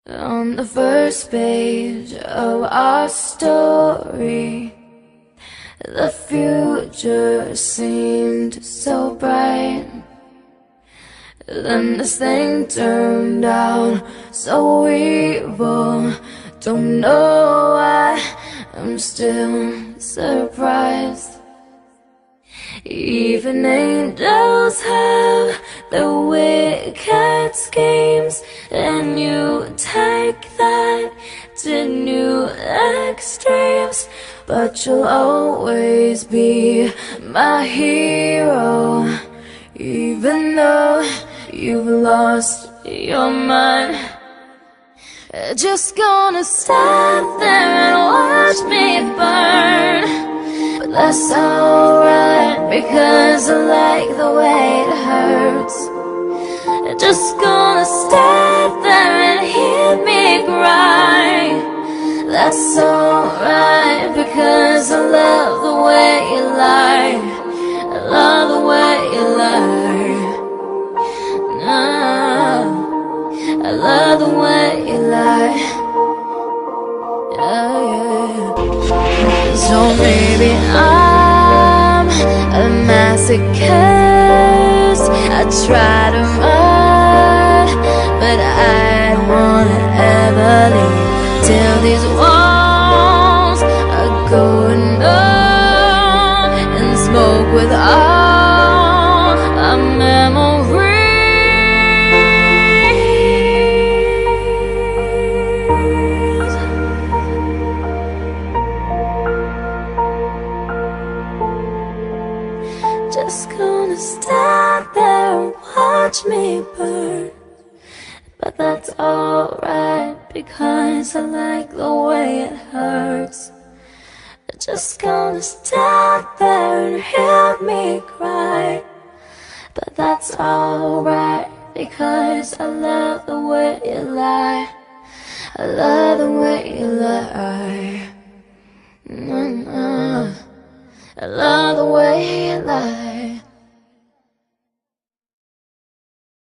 On the first page of our story, the future seemed so bright. Then this thing turned out so evil. Don't know why, I'm still surprised. Even angels have their wicked schemes, and you take that to new extremes. But you'll always be my hero, even though you've lost your mind. Just gonna stand there and watch me burn. But that's alright, because I like the way it hurts. Just gonna stand there and hear me cry. That's alright, because I love the way you lie. I love the way you lie. No, I love the way you lie. Yeah, yeah. So maybe I'm a masochist. I try to run, but I don't wanna ever leave till these walls are going up and smoke with all our memories. Just gonna stand there and watch me burn. But that's alright, because I like the way it hurts. Just gonna stand there and hear me cry. But that's alright, because I love the way you lie. I love the way you lie. I love the way you lie.